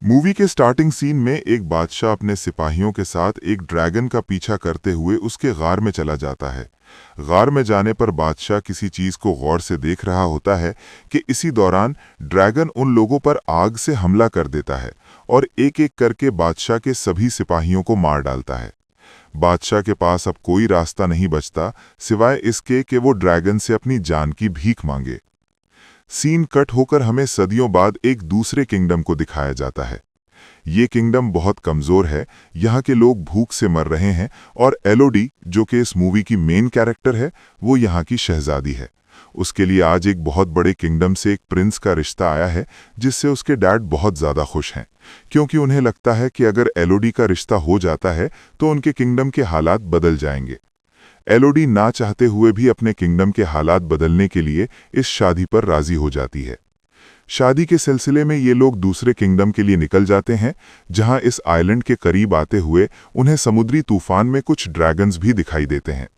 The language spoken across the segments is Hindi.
मूवी के स्टार्टिंग सीन में एक बादशाह अपने सिपाहियों के साथ एक ड्रैगन का पीछा करते हुए उसके गार में चला जाता है। गार में जाने पर बादशाह किसी चीज को गौर से देख रहा होता है कि इसी दौरान ड्रैगन उन लोगों पर आग से हमला कर देता है और एक एक करके बादशाह के सभी सिपाहियों को मार डालता है। बादशाह के पास अब कोई रास्ता नहीं बचता सिवाय इसके कि वो ड्रैगन से अपनी जान की भीख मांगे। सीन कट होकर हमें सदियों बाद एक दूसरे किंगडम को दिखाया जाता है। ये किंगडम बहुत कमजोर है, यहाँ के लोग भूख से मर रहे हैं और एलोडी, जो कि इस मूवी की मेन कैरेक्टर है, वो यहाँ की शहजादी है। उसके लिए आज एक बहुत बड़े किंगडम से एक प्रिंस का रिश्ता आया है जिससे उसके डैड बहुत ज़्यादा खुश हैं, क्योंकि उन्हें लगता है कि अगर एलोडी का रिश्ता हो जाता है तो उनके किंगडम के हालात बदल जाएंगे। एलोडी ना चाहते हुए भी अपने किंगडम के हालात बदलने के लिए इस शादी पर राजी हो जाती है। शादी के सिलसिले में ये लोग दूसरे किंगडम के लिए निकल जाते हैं, जहां इस आइलैंड के करीब आते हुए उन्हें समुद्री तूफान में कुछ ड्रैगन्स भी दिखाई देते हैं।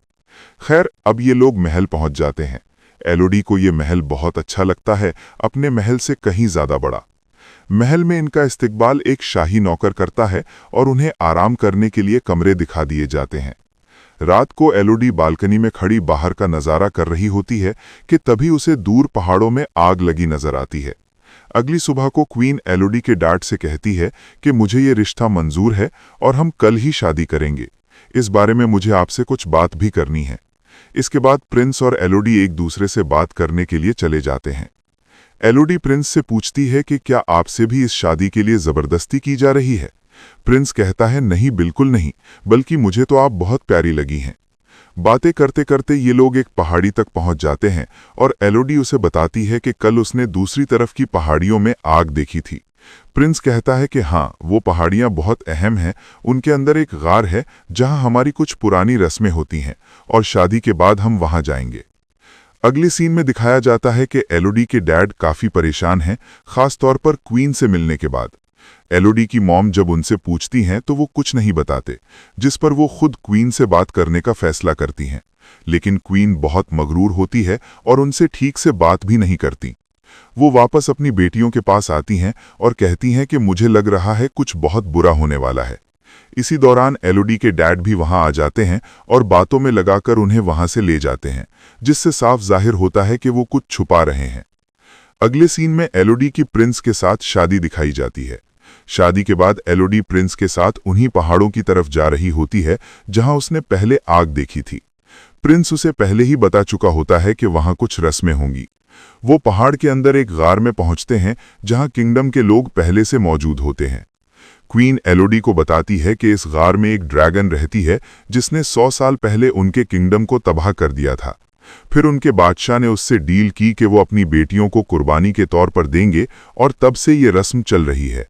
खैर, अब ये लोग महल पहुंच जाते हैं। एलोडी को ये महल बहुत अच्छा लगता है, अपने महल से कहीं ज्यादा बड़ा। महल में इनका इस्तकबाल एक शाही नौकर करता है और उन्हें आराम करने के लिए कमरे दिखा दिए जाते हैं। रात को एलोडी बालकनी में खड़ी बाहर का नजारा कर रही होती है कि तभी उसे दूर पहाड़ों में आग लगी नजर आती है। अगली सुबह को क्वीन एलोडी के डैड से कहती है कि मुझे ये रिश्ता मंजूर है और हम कल ही शादी करेंगे। इस बारे में मुझे आपसे कुछ बात भी करनी है। इसके बाद प्रिंस और एलोडी एक दूसरे से बात करने के लिए चले जाते हैं। एलोडी प्रिंस से पूछती है कि क्या आपसे भी इस शादी के लिए जबरदस्ती की जा रही है। प्रिंस कहता है, नहीं, बिल्कुल नहीं, बल्कि मुझे तो आप बहुत प्यारी लगी हैं। बातें करते करते ये लोग एक पहाड़ी तक पहुंच जाते हैं और एलोडी उसे बताती है कि कल उसने दूसरी तरफ की पहाड़ियों में आग देखी थी। प्रिंस कहता है कि हाँ, वो पहाड़ियां बहुत अहम हैं, उनके अंदर एक गार है जहां हमारी कुछ पुरानी रस्में होती हैं और शादी के बाद हम वहां जाएंगे। अगले सीन में दिखाया जाता है कि एलोडी के डैड काफी परेशान हैं, खास तौर पर क्वीन से मिलने के बाद। एलोडी की मॉम जब उनसे पूछती हैं तो वो कुछ नहीं बताते, जिस पर वो खुद क्वीन से बात करने का फैसला करती हैं। लेकिन क्वीन बहुत मगरूर होती है और उनसे ठीक से बात भी नहीं करती। वो वापस अपनी बेटियों के पास आती हैं और कहती हैं कि मुझे लग रहा है कुछ बहुत बुरा होने वाला है। इसी दौरान एलोडी के डैड भी वहां आ जाते हैं और बातों में लगाकर उन्हें वहां से ले जाते हैं, जिससे साफ जाहिर होता है कि वो कुछ छुपा रहे हैं। अगले सीन में एलोडी की प्रिंस के साथ शादी दिखाई जाती है। शादी के बाद एलोडी प्रिंस के साथ उन्हीं पहाड़ों की तरफ जा रही होती है जहां उसने पहले आग देखी थी। प्रिंस उसे पहले ही बता चुका होता है कि वहां कुछ रस्में होंगी। वो पहाड़ के अंदर एक गार में पहुंचते हैं जहां किंगडम के लोग पहले से मौजूद होते हैं। क्वीन एलोडी को बताती है कि इस गार में एक ड्रैगन रहती है जिसने 100 साल पहले उनके किंगडम को तबाह कर दिया था। फिर उनके बादशाह ने उससे डील की कि वो अपनी बेटियों को कुर्बानी के तौर पर देंगे और तब से ये रस्म चल रही है।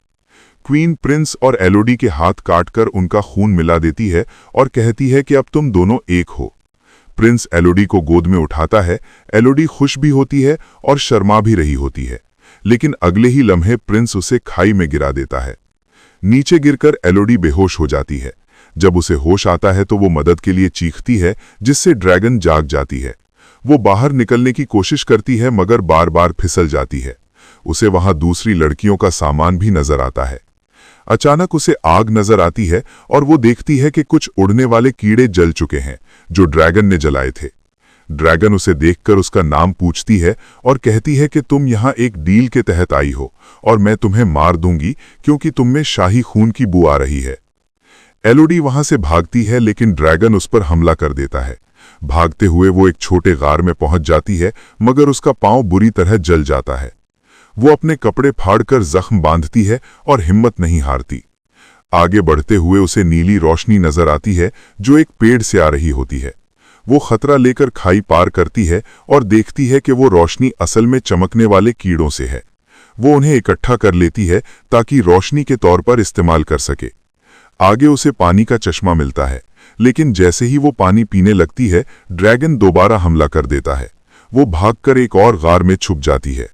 क्वीन प्रिंस और एलोडी के हाथ काटकर उनका खून मिला देती है और कहती है कि अब तुम दोनों एक हो। प्रिंस एलोडी को गोद में उठाता है। एलोडी खुश भी होती है और शर्मा भी रही होती है, लेकिन अगले ही लम्हे प्रिंस उसे खाई में गिरा देता है। नीचे गिरकर एलोडी बेहोश हो जाती है। जब उसे होश आता है तो वो मदद के लिए चीखती है, जिससे ड्रैगन जाग जाती है। वो बाहर निकलने की कोशिश करती है मगर बार बार फिसल जाती है। उसे वहां दूसरी लड़कियों का सामान भी नजर आता है। अचानक उसे आग नजर आती है और वो देखती है कि कुछ उड़ने वाले कीड़े जल चुके हैं जो ड्रैगन ने जलाए थे। ड्रैगन उसे देखकर उसका नाम पूछती है और कहती है कि तुम यहाँ एक डील के तहत आई हो और मैं तुम्हें मार दूंगी क्योंकि तुम में शाही खून की बू आ रही है। एलोडी वहां से भागती है लेकिन ड्रैगन उस पर हमला कर देता है। भागते हुए वो एक छोटे गार में पहुंच जाती है मगर उसका पांव बुरी तरह जल जाता है। वो अपने कपड़े फाड़कर जख्म बांधती है और हिम्मत नहीं हारती। आगे बढ़ते हुए उसे नीली रोशनी नजर आती है जो एक पेड़ से आ रही होती है। वो खतरा लेकर खाई पार करती है और देखती है कि वो रोशनी असल में चमकने वाले कीड़ों से है। वो उन्हें इकट्ठा कर लेती है ताकि रोशनी के तौर पर इस्तेमाल कर सके। आगे उसे पानी का चश्मा मिलता है, लेकिन जैसे ही वो पानी पीने लगती है, ड्रैगन दोबारा हमला कर देता है। वो भागकर एक और गार में छुप जाती है।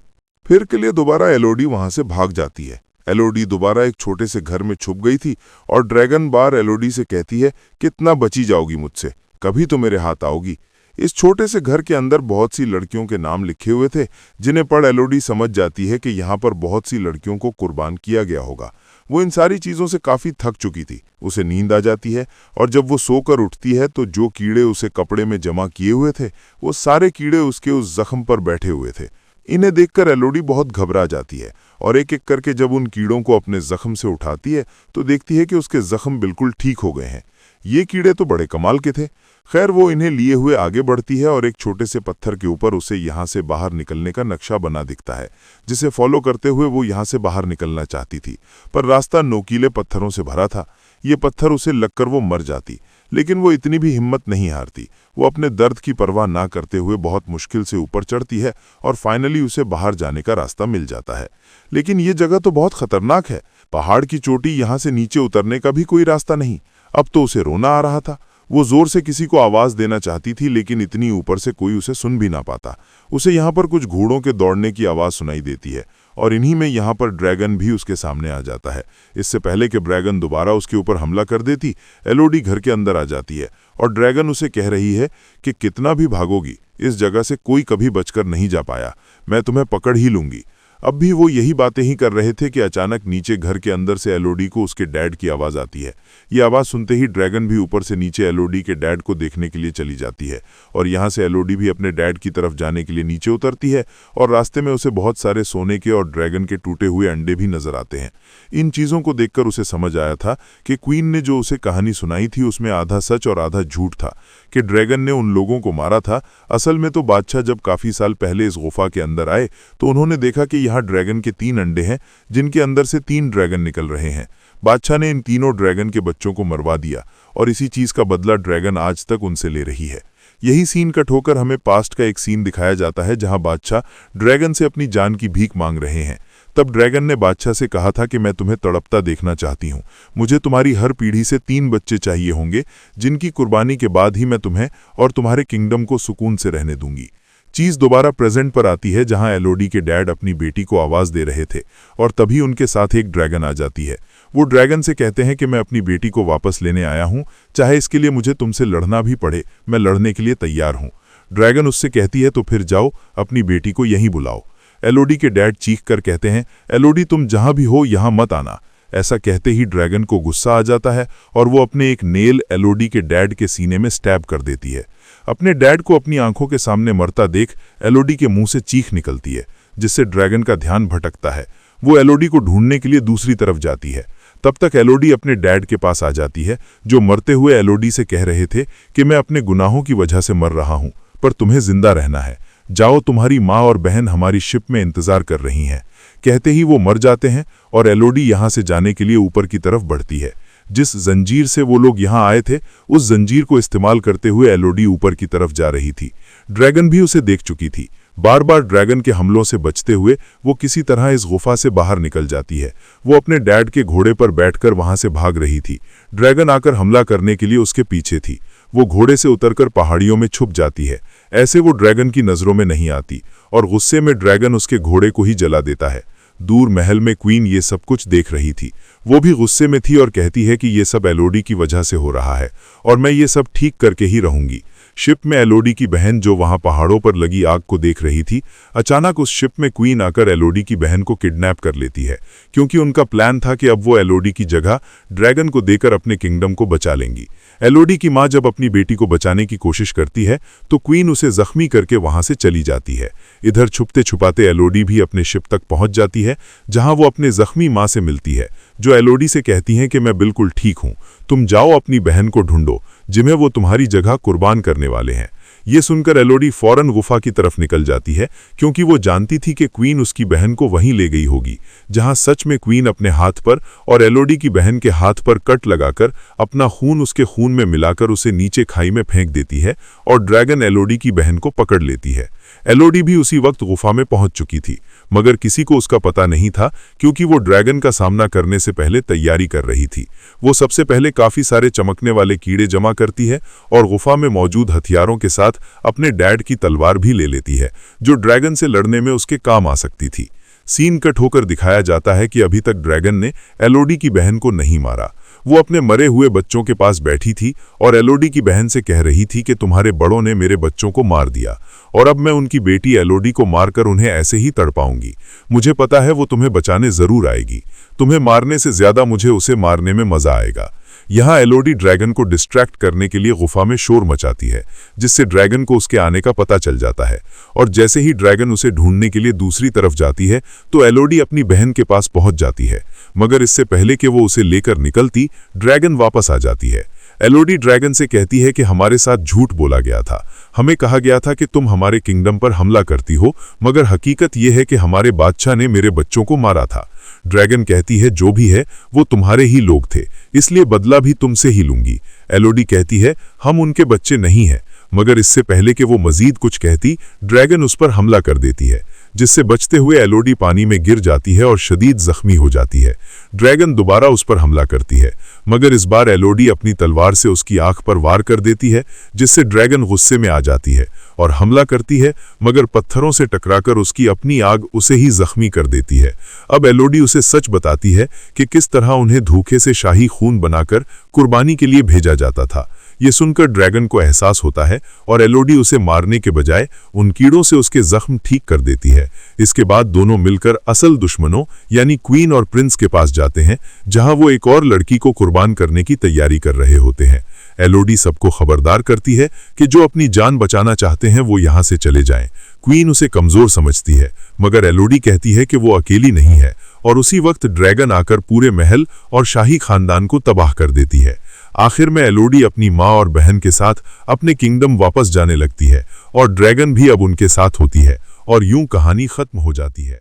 फिर के लिए दोबारा एलोडी वहां से भाग जाती है। एलोडी दोबारा एक छोटे से घर में छुप गई थी और ड्रैगन बार एलोडी से कहती है, कितना बची जाओगी मुझसे, कभी तो मेरे हाथ आओगी। इस छोटे से घर के अंदर बहुत सी लड़कियों के नाम लिखे हुए थे, जिन्हें पढ़ एलोडी समझ जाती है कि यहाँ पर बहुत सी लड़कियों को कुर्बान किया गया होगा। वो इन सारी चीज़ों से काफ़ी थक चुकी थी। उसे नींद आ जाती है और जब वो सोकर उठती है तो जो कीड़े उसे कपड़े में जमा किए हुए थे, वो सारे कीड़े उसके उस जख्म पर बैठे हुए थे। इन्हें देखकर एलोडी बहुत घबरा जाती है और एक एक करके जब उन कीड़ों को अपने जख्म से उठाती है तो देखती है कि उसके जख्म बिल्कुल ठीक हो गए हैं। ये कीड़े तो बड़े कमाल के थे। खैर, वो इन्हें लिए हुए आगे बढ़ती है और एक छोटे से पत्थर के ऊपर उसे यहाँ से बाहर निकलने का नक्शा बना दिखता है, जिसे फॉलो करते हुए वो यहाँ से बाहर निकलना चाहती थी। पर रास्ता नोकीले पत्थरों से भरा था। ये पत्थर उसे लगकर वो मर जाती, लेकिन वो इतनी भी हिम्मत नहीं हारती। वो अपने दर्द की परवाह ना करते हुए बहुत मुश्किल से ऊपर चढ़ती है और फाइनली उसे बाहर जाने का रास्ता मिल जाता है। लेकिन ये जगह तो बहुत खतरनाक है। पहाड़ की चोटी, यहाँ से नीचे उतरने का भी कोई रास्ता नहीं। अब तो उसे रोना आ रहा था। वो जोर से किसी को आवाज देना चाहती थी, लेकिन इतनी ऊपर से कोई उसे सुन भी ना पाता। उसे यहाँ पर कुछ घोड़ों के दौड़ने की आवाज सुनाई देती है और इन्हीं में यहाँ पर ड्रैगन भी उसके सामने आ जाता है। इससे पहले कि ड्रैगन दोबारा उसके ऊपर हमला कर देती, एलोडी घर के अंदर आ जाती है और ड्रैगन उसे कह रही है कि कितना भी भागोगी, इस जगह से कोई कभी बचकर नहीं जा पाया। मैं तुम्हें पकड़ ही लूंगी। अब भी वो यही बातें ही कर रहे थे कि अचानक नीचे घर के अंदर से एलोडी को उसके डैड की आवाज़ आती है। ये आवाज़ सुनते ही ड्रैगन भी ऊपर से नीचे एलोडी के डैड को देखने के लिए चली जाती है और यहाँ से एलोडी भी अपने डैड की तरफ जाने के लिए नीचे उतरती है और रास्ते में उसे बहुत सारे सोने के और ड्रैगन के टूटे हुए अंडे भी नजर आते हैं। इन चीज़ों को देखकर उसे समझ आया था कि क्वीन ने जो उसे कहानी सुनाई थी उसमें आधा सच और आधा झूठ था, कि ड्रैगन ने उन लोगों को मारा था। असल में तो बादशाह जब काफ़ी साल पहले इस गुफा के अंदर आए तो उन्होंने देखा कि यहाँ ड्रैगन के 3 अंडे हैं, जिनके अंदर से 3 ड्रैगन निकल रहे हैं। बादशाह ने इन तीनों ड्रैगन के बच्चों को मरवा दिया और इसी चीज़ का बदला ड्रैगन आज तक उनसे ले रही है। यही सीन कट होकर हमें पास्ट का एक सीन दिखाया जाता है, जहां बादशाह ड्रैगन से अपनी जान की भीख मांग रहे हैं। तब ड्रैगन ने बादशाह से कहा था कि मैं तुम्हें तड़पता देखना चाहती हूँ। मुझे तुम्हारी हर पीढ़ी से 3 बच्चे चाहिए होंगे, जिनकी कुर्बानी के बाद ही मैं तुम्हें और तुम्हारे किंगडम को सुकून से रहने दूंगी। चीज़ दोबारा प्रेजेंट पर आती है, जहां एलोडी के डैड अपनी बेटी को आवाज़ दे रहे थे और तभी उनके साथ एक ड्रैगन आ जाती है। वो ड्रैगन से कहते हैं कि मैं अपनी बेटी को वापस लेने आया हूँ, चाहे इसके लिए मुझे तुमसे लड़ना भी पड़े, मैं लड़ने के लिए तैयार हूँ। ड्रैगन उससे कहती है तो फिर जाओ, अपनी बेटी को यहीं बुलाओ। एलोडी के डैड चीख कर कहते हैं, एलोडी तुम जहां भी हो यहाँ मत आना। ऐसा कहते ही ड्रैगन को गुस्सा आ जाता है और वो अपने एक नेल एलोडी के डैड के सीने में स्टैब कर देती है। अपने डैड को अपनी आंखों के सामने मरता देख एलोडी के मुंह से चीख निकलती है, जिससे ड्रैगन का ध्यान भटकता है। वो एलोडी को ढूंढने के लिए दूसरी तरफ जाती है। तब तक एलोडी अपने डैड के पास आ जाती है, जो मरते हुए एलोडी से कह रहे थे कि मैं अपने गुनाहों की वजह से मर रहा हूं, पर तुम्हें जिंदा रहना है। जाओ, तुम्हारी माँ और बहन हमारी शिप में इंतजार कर रही हैं। कहते ही वो मर जाते हैं और एलोडी यहाँ से जाने के लिए ऊपर की तरफ बढ़ती है। जिस जंजीर से वो लोग यहाँ आए थे, उस जंजीर को इस्तेमाल करते हुए एलोडी ऊपर की तरफ जा रही थी। ड्रैगन भी उसे देख चुकी थी। बार बार ड्रैगन के हमलों से बचते हुए वो किसी तरह इस गुफा से बाहर निकल जाती है। वो अपने डैड के घोड़े पर बैठकर वहां से भाग रही थी। ड्रैगन आकर हमला करने के लिए उसके पीछे थी। वो घोड़े से उतरकर पहाड़ियों में छुप जाती है। ऐसे वो ड्रैगन की नजरों में नहीं आती और गुस्से में ड्रैगन उसके घोड़े को ही जला देता है। दूर महल में क्वीन ये सब कुछ देख रही थी। वो भी गुस्से में थी और कहती है कि ये सब एलोडी की वजह से हो रहा है और मैं ये सब ठीक करके ही रहूंगी। शिप में एलोडी की बहन, जो वहां पहाड़ों पर लगी आग को देख रही थी, अचानक उस शिप में क्वीन आकर एलोडी की बहन को किडनैप कर लेती है, क्योंकि उनका प्लान था कि अब वो एलोडी की जगह ड्रैगन को देकर अपने किंगडम को बचा लेंगी। एलोडी की माँ जब अपनी बेटी को बचाने की कोशिश करती है तो क्वीन उसे जख्मी करके वहां से चली जाती है। इधर छुपते छुपाते एलोडी भी अपने शिप तक पहुंच जाती है, जहां वो अपने जख्मी माँ से मिलती है, जो एलोडी से कहती हैं कि मैं बिल्कुल ठीक हूं, तुम जाओ अपनी बहन को ढूंढो, जिन्हें वो तुम्हारी जगह कुर्बान करने वाले हैं। ये सुनकर एलोडी फौरन गुफा की तरफ निकल जाती है, क्योंकि वो जानती थी कि क्वीन उसकी बहन को वहीं ले गई होगी, जहां सच में क्वीन अपने हाथ पर और एलोडी की बहन के हाथ पर कट लगाकर अपना खून उसके खून में मिलाकर उसे नीचे खाई में फेंक देती है और ड्रैगन एलोडी की बहन को पकड़ लेती है। एलोडी भी उसी वक्त गुफा में पहुंच चुकी थी, मगर किसी को उसका पता नहीं था, क्योंकि वो ड्रैगन का सामना करने से पहले तैयारी कर रही थी। वो सबसे पहले काफी सारे चमकने वाले कीड़े जमा करती है और गुफा में मौजूद हथियारों के साथ अपने डैड की तलवार भी ले लेती है, जो ड्रैगन से लड़ने में उसके काम आ सकती थी। सीन कट होकर दिखाया जाता है कि अभी तक ड्रैगन ने एलोडी की बहन को नहीं मारा। वो अपने मरे हुए बच्चों के पास बैठी थी और एलोडी की बहन से कह रही थी कि तुम्हारे बड़ों ने मेरे बच्चों को मार दिया और अब मैं उनकी बेटी एलोडी को मारकर उन्हें ऐसे ही तड़पाऊंगी। मुझे पता है वो तुम्हें बचाने जरूर आएगी। तुम्हें मारने से ज्यादा मुझे उसे मारने में मजा आएगा। यहाँ एलोडी ड्रैगन को डिस्ट्रैक्ट करने के लिए गुफा में शोर मचाती है, जिससे ड्रैगन को उसके आने का पता चल जाता है। और जैसे ही ड्रैगन उसे ढूंढने के लिए दूसरी तरफ जाती है तो एलोडी अपनी बहन के पास पहुंच जाती है, मगर इससे पहले कि वो उसे लेकर निकलती, ड्रैगन वापस आ जाती है। एलोडी ड्रैगन से कहती है कि हमारे साथ झूठ बोला गया था। हमें कहा गया था कि तुम हमारे किंगडम पर हमला करती हो, मगर हकीकत यह है कि हमारे बादशाह ने मेरे बच्चों को मारा था। ड्रैगन कहती है जो भी है वो तुम्हारे ही लोग थे, इसलिए बदला भी तुमसे ही लूंगी। एलोडी कहती है हम उनके बच्चे नहीं हैं, मगर इससे पहले कि वो मजीद कुछ कहती, ड्रैगन उस पर हमला कर देती है, जिससे बचते हुए एलोडी पानी में गिर जाती है और शदीद जख्मी हो जाती है। ड्रैगन दोबारा उस पर हमला करती है, मगर इस बार एलोडी अपनी तलवार से उसकी आंख पर वार कर देती है, जिससे ड्रैगन गुस्से में आ जाती है और हमला करती है, मगर पत्थरों से टकराकर उसकी अपनी आग उसे ही जख्मी कर देती है। अब एलोडी उसे सच बताती है कि किस तरह उन्हें धोखे से शाही खून बनाकर कुर्बानी के लिए भेजा जाता था। ये सुनकर ड्रैगन को एहसास होता है और एलोडी उसे मारने के बजाय उन कीड़ों से उसके जख्म ठीक कर देती है। इसके बाद दोनों मिलकर असल दुश्मनों यानी क्वीन और प्रिंस के पास जाते हैं, जहां वो एक और लड़की को कुर्बान करने की तैयारी कर रहे होते हैं। एलोडी सबको खबरदार करती है कि जो अपनी जान बचाना चाहते हैं वो यहां से चले जाएं। क्वीन उसे कमजोर समझती है, मगर एलोडी कहती है कि वो अकेली नहीं है, और उसी वक्त ड्रैगन आकर पूरे महल और शाही खानदान को तबाह कर देती है। आखिर में एलोडी अपनी माँ और बहन के साथ अपने किंगडम वापस जाने लगती है और ड्रैगन भी अब उनके साथ होती है, और यूं कहानी खत्म हो जाती है।